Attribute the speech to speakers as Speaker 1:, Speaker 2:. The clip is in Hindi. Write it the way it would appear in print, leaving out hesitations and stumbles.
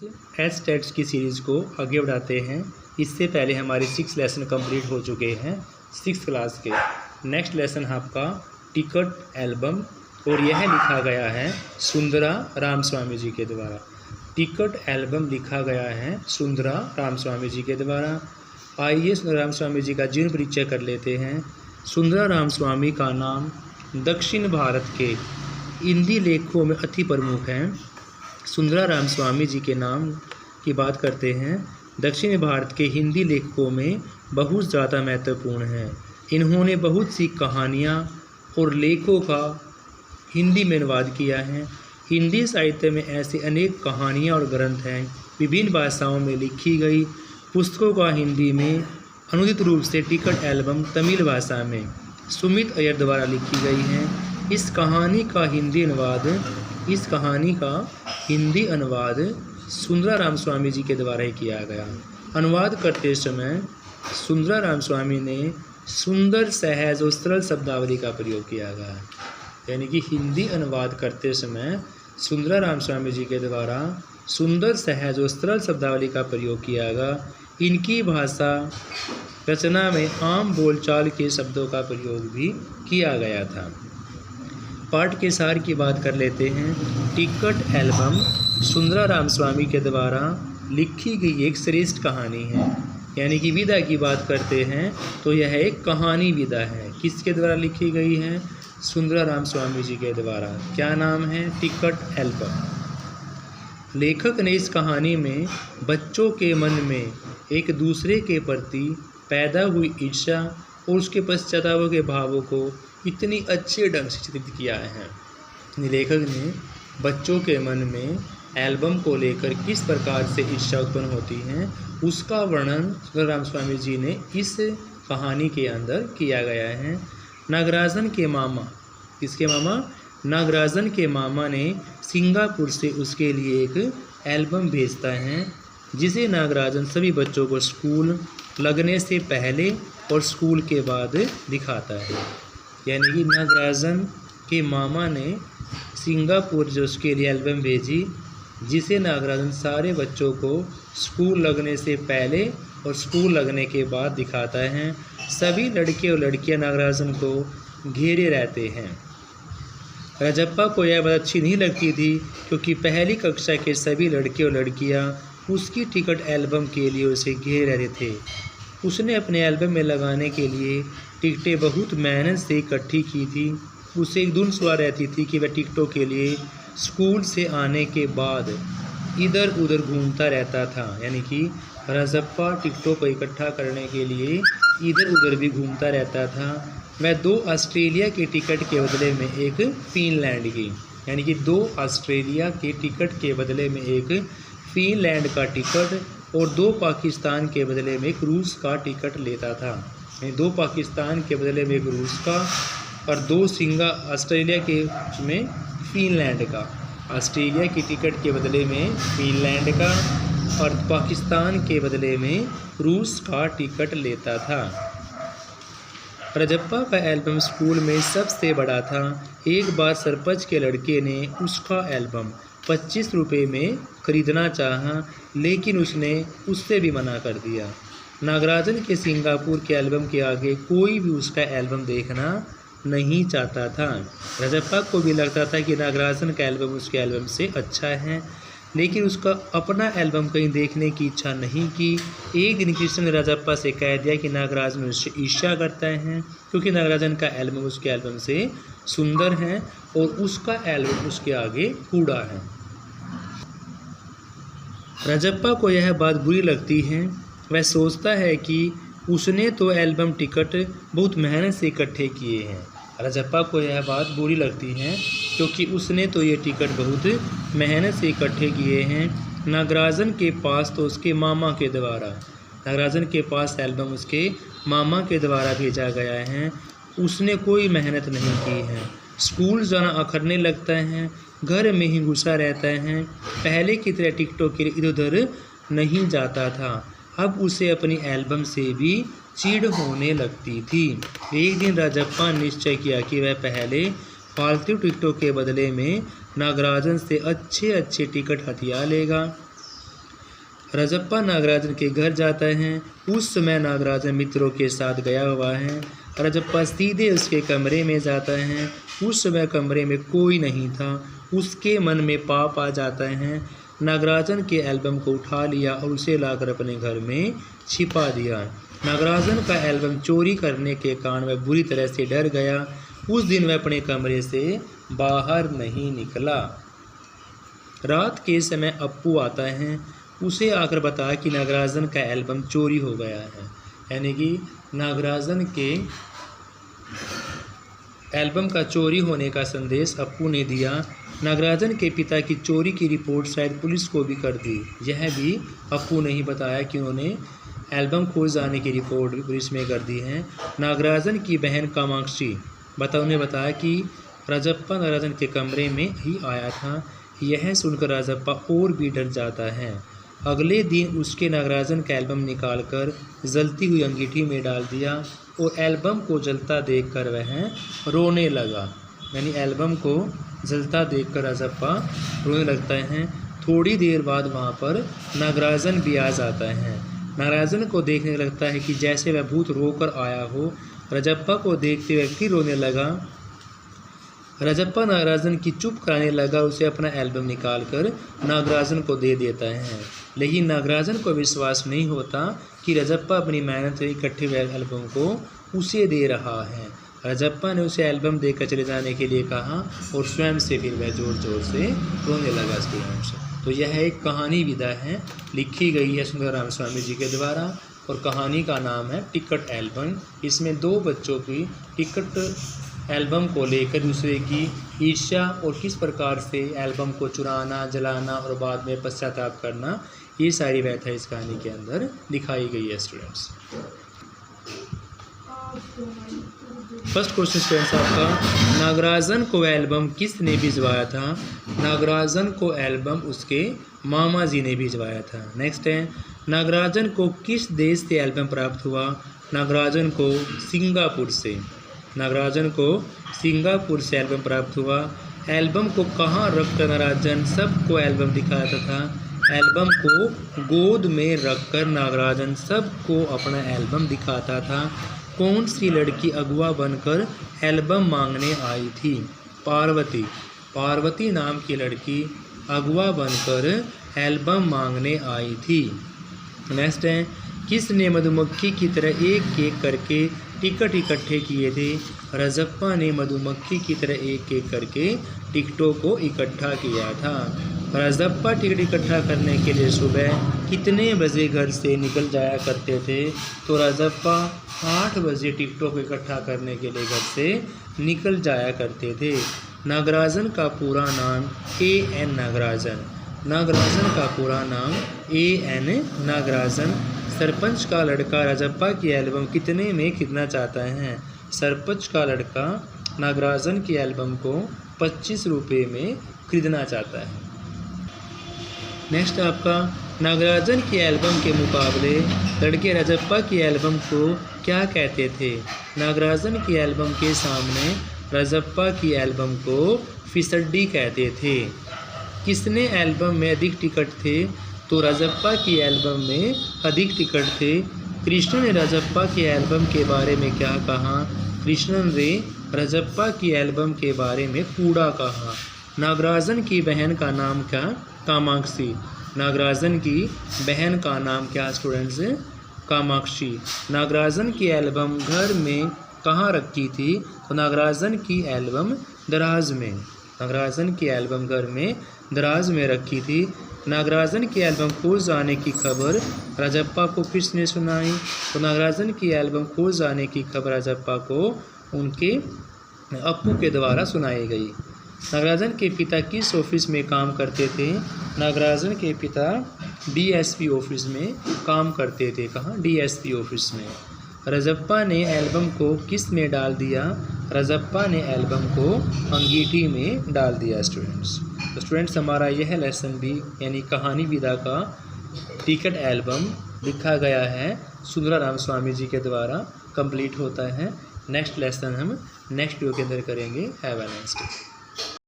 Speaker 1: एस टेट्स की सीरीज़ को आगे बढ़ाते हैं। इससे पहले हमारे 6 लेसन कंप्लीट हो चुके हैं 6th क्लास के। नेक्स्ट लेसन आपका टिकट एल्बम और यह लिखा गया है सुंदरा रामस्वामी जी के द्वारा। टिकट एल्बम लिखा गया है सुंदरा रामस्वामी जी के द्वारा। आइए सुंदरा रामस्वामी जी का जीवन परिचय कर लेते हैं। सुंदरा रामस्वामी का नाम दक्षिण भारत के हिंदी लेखकों में अति प्रमुख हैं। सुंदरा रामस्वामी जी के नाम की बात करते हैं। दक्षिण भारत के हिंदी लेखकों में बहुत ज़्यादा महत्वपूर्ण हैं। इन्होंने बहुत सी कहानियाँ और लेखों का हिंदी में अनुवाद किया है। हिंदी साहित्य में ऐसे अनेक कहानियाँ और ग्रंथ हैं। विभिन्न भाषाओं में लिखी गई पुस्तकों का हिंदी में अनुदित रूप से टिकट एल्बम तमिल भाषा में सुमित अय्यर द्वारा लिखी गई है। इस कहानी का हिंदी अनुवाद सुंदरा रामस्वामी जी के द्वारा ही किया गया। अनुवाद करते समय सुंदरा रामस्वामी ने सुंदर, सहज और सरल शब्दावली का प्रयोग किया गया है। यानी कि हिंदी अनुवाद करते समय सुंदरा रामस्वामी जी के द्वारा सुंदर, सहज और सरल शब्दावली का प्रयोग किया गया। इनकी भाषा रचना में आम बोलचाल के शब्दों का प्रयोग भी किया गया था। पाठ के सार की बात कर लेते हैं। टिकट एल्बम सुंदरा रामस्वामी के द्वारा लिखी गई एक श्रेष्ठ कहानी है। यानी कि विधा की बात करते हैं तो यह एक कहानी विधा है। किसके द्वारा लिखी गई है? सुंदरा रामस्वामी जी के द्वारा। क्या नाम है? Ticket album. लेखक ने इस कहानी में बच्चों के मन में एक दूसरे के प्रति पैदा हुई ईर्ष्या और उसके पश्चाताप के भावों को इतनी अच्छे ढंग से चित्रित किया है। लेखक ने बच्चों के मन में एल्बम को लेकर किस प्रकार से ईर्ष्या उत्पन्न होती है उसका वर्णन सुंदरा रामस्वामी जी ने इस कहानी के अंदर किया गया है। नागराजन के मामा, किसके मामा? नागराजन के मामा ने सिंगापुर से उसके लिए एक एल्बम भेजता है जिसे नागराजन सभी बच्चों को स्कूल लगने से पहले और स्कूल के बाद दिखाता है। यानी कि नागराजन के मामा ने सिंगापुर जो उसके लिए एल्बम भेजी जिसे नागराजन सारे बच्चों को स्कूल लगने से पहले और स्कूल लगने के बाद दिखाता है। सभी लड़के और लड़कियां नागराजन को घेरे रहते हैं। रजप्पा को यह बात अच्छी नहीं लगती थी क्योंकि पहली कक्षा के सभी लड़के और लड़कियां उसकी टिकट एल्बम के लिए उसे घेरे रहते थे। उसने अपने एल्बम में लगाने के लिए टिकटें बहुत मेहनत से इकट्ठी की थी। उसे एक धुन सुहा रहती थी कि वह टिकटों के लिए स्कूल से आने के बाद इधर उधर घूमता रहता था। यानी कि रजप्पा टिकटों को इकट्ठा करने के लिए इधर उधर भी घूमता रहता था। वह 2 ऑस्ट्रेलिया के टिकट के बदले में एक फिनलैंड की, यानी कि 2 ऑस्ट्रेलिया के टिकट के बदले में एक फिनलैंड का टिकट और 2 पाकिस्तान के बदले में एक रूस का टिकट लेता था। 2 पाकिस्तान के बदले में एक रूस का और 2 ऑस्ट्रेलिया के में फिनलैंड का। ऑस्ट्रेलिया की टिकट के बदले में फिनलैंड का और पाकिस्तान के बदले में रूस का टिकट लेता था। रजप्पा का एल्बम स्कूल में सबसे बड़ा था। एक बार सरपंच के लड़के ने उसका एल्बम 25 रुपये में खरीदना चाहा लेकिन उसने उससे भी मना कर दिया। नागराजन के सिंगापुर के एल्बम के आगे कोई भी उसका एल्बम देखना नहीं चाहता था। रजप्पा को भी लगता था कि नागराजन का एल्बम उसके एल्बम से अच्छा है लेकिन उसका अपना एल्बम कहीं देखने की इच्छा नहीं की। एक दिन कृष्ण ने रजप्पा से कह दिया कि नागराजन उससे ईर्ष्या करता है क्योंकि नागराजन का एल्बम उसके एल्बम से सुंदर है और उसका एल्बम उसके आगे कूड़ा है। रजप्पा को यह बात बुरी लगती है। वह सोचता है कि उसने तो एल्बम टिकट बहुत मेहनत से इकट्ठे किए हैं। रजप्पा को यह बात बुरी लगती है क्योंकि उसने तो ये टिकट बहुत मेहनत से इकट्ठे किए हैं। नागराजन के पास तो उसके मामा के द्वारा, नागराजन के पास एल्बम उसके मामा के द्वारा भेजा गया है। उसने कोई मेहनत नहीं की है। स्कूल जाना अखरने लगता है, घर में ही घुसा रहता है। पहले की तरह टिकटों के लिए इधर उधर नहीं जाता था। अब उसे अपनी एल्बम से भी चिढ़ होने लगती थी। एक दिन राजप्पा ने निश्चय किया कि वह पहले फालतू टिकटों के बदले में नागराजन से अच्छे अच्छे टिकट हथिया लेगा। रजप्पा नागराजन के घर जाता है। उस समय नागराजन मित्रों के साथ गया हुआ है। रजप्पा सीधे उसके कमरे में जाता है। उस समय कमरे में कोई नहीं था। उसके मन में पाप आ जाता है। नागराजन के एल्बम को उठा लिया और उसे लाकर अपने घर में छिपा दिया। नागराजन का एल्बम चोरी करने के कारण वह बुरी तरह से डर गया। उस दिन वह अपने कमरे से बाहर नहीं निकला। रात के समय अप्पू आता है। उसे आकर बताया कि नागराजन का एल्बम चोरी हो गया है। यानी कि नागराजन के एल्बम का चोरी होने का संदेश अप्पू ने दिया। नागराजन के पिता की चोरी की रिपोर्ट शायद पुलिस को भी कर दी। यह भी अप्पू ने ही बताया कि उन्होंने एल्बम खो जाने की रिपोर्ट भी पुलिस में कर दी है। नागराजन की बहन कामाक्षी उन्हें बताया कि राजप्पा नागराजन के कमरे में ही आया था। यह सुनकर राजप्पा और भी डर जाता है। अगले दिन उसके नागराजन का एल्बम निकालकर जलती हुई अंगीठी में डाल दिया और एल्बम को जलता देखकर वह रोने लगा। यानी एल्बम को जलता देखकर राजप्पा रोने लगता है। थोड़ी देर बाद वहाँ पर नागराजन भी आ जाता है। नागराजन को देखने लगता है कि जैसे वह भूत रोकर आया हो। राजप्पा को देखते हुए फिर रोने लगा। राजप्पा नागराजन की चुप कराने लगा। उसे अपना एल्बम निकालकर नागराजन को दे देता है। लेकिन नागराजन को विश्वास नहीं होता कि राजप्पा अपनी मेहनत से इकट्ठे हुए एल्बम को उसे दे रहा है। राजप्पा ने उसे एल्बम देकर चले जाने के लिए कहा और स्वयं से फिर वह जोर जोर से रोने लगा स्टूडेंट्स। तो यह एक कहानी विधा है, लिखी गई है सुंदराराम स्वामी जी के द्वारा और कहानी का नाम है टिकट एल्बम। इसमें दो बच्चों की टिकट एल्बम को लेकर दूसरे की ईर्ष्या और किस प्रकार से एल्बम को चुराना, जलाना और बाद में पश्चाताप करना, ये सारी व्यथा इस कहानी के अंदर दिखाई गई है स्टूडेंट्स। फर्स्ट क्वेश्चन स्टूडेंट्स आपका, नागराजन को एल्बम किसने भिजवाया था? नागराजन को एल्बम उसके मामा जी ने भिजवाया था। नेक्स्ट है, नागराजन को किस देश से एल्बम प्राप्त हुआ? नागराजन को सिंगापुर से। नागराजन को सिंगापुर से एल्बम प्राप्त हुआ। एल्बम को कहाँ रखकर नागराजन सबको एल्बम दिखाता था? एल्बम को गोद में रखकर नागराजन सबको अपना एल्बम दिखाता था। कौन सी लड़की अगुआ बनकर एल्बम मांगने आई थी? पार्वती। पार्वती नाम की लड़की अगुआ बनकर एल्बम मांगने आई थी। नेक्स्ट है, किसने मधुमक्खी की तरह एक एक करके टिकट इकट्ठे किए थे? राजप्पा ने मधुमक्खी की तरह एक एक करके टिकटों को इकट्ठा किया था। राजप्पा टिकट इकट्ठा करने के लिए सुबह कितने बजे घर से निकल जाया करते थे? तो राजप्पा 8 बजे टिकटों को इकट्ठा करने के लिए घर से निकल जाया करते थे। नागराजन का पूरा नाम A.N. नागराजन। नागराजन का पूरा नाम A.N. नागराजन। सरपंच का लड़का राजप्पा की एल्बम कितने में खरीदना चाहता है? सरपंच का लड़का नागराजन की एल्बम को 25 रुपये में खरीदना चाहता है। नेक्स्ट आपका, नागराजन की एल्बम के मुकाबले लड़के राजप्पा की एल्बम को क्या कहते थे? नागराजन की एल्बम के सामने राजप्पा की एल्बम को फिसड्डी कहते थे। किसने एल्बम में अधिक टिकट थे? तो राजप्पा की एल्बम में अधिक टिकट थे। कृष्ण ने राजप्पा की एल्बम के बारे में क्या कहा? कृष्ण ने राजप्पा की एल्बम के बारे में कूड़ा कहा। नागराजन की बहन का नाम क्या? कामाक्षी। नागराजन की बहन का नाम क्या स्टूडेंट्स? कामाक्षी। नागराजन की एल्बम घर में कहाँ रखी थी? तो नागराजन की एल्बम दराज में। नागराजन की एल्बम घर में दराज में रखी थी। नागराजन की एल्बम खो जाने की खबर राजप्पा को किसने सुनाई? तो नागराजन की एल्बम खो जाने की खबर राजप्पा को उनके अप्पू के द्वारा सुनाई गई। नागराजन के पिता किस ऑफिस में काम करते थे? नागराजन के पिता DSP ऑफिस में काम करते थे। कहाँ? DSP ऑफिस में। राजप्पा ने एल्बम को किस में डाल दिया? राजप्पा ने एल्बम को अंगीठी में डाल दिया स्टूडेंट्स। तो स्टूडेंट्स हमारा यह लेसन भी यानी कहानी विधा का टिकट एल्बम लिखा गया है सुंदराराम स्वामी जी के द्वारा कंप्लीट होता है। नेक्स्ट लेसन हम नेक्स्ट वीडियो के अंदर करेंगे। Have a nice day.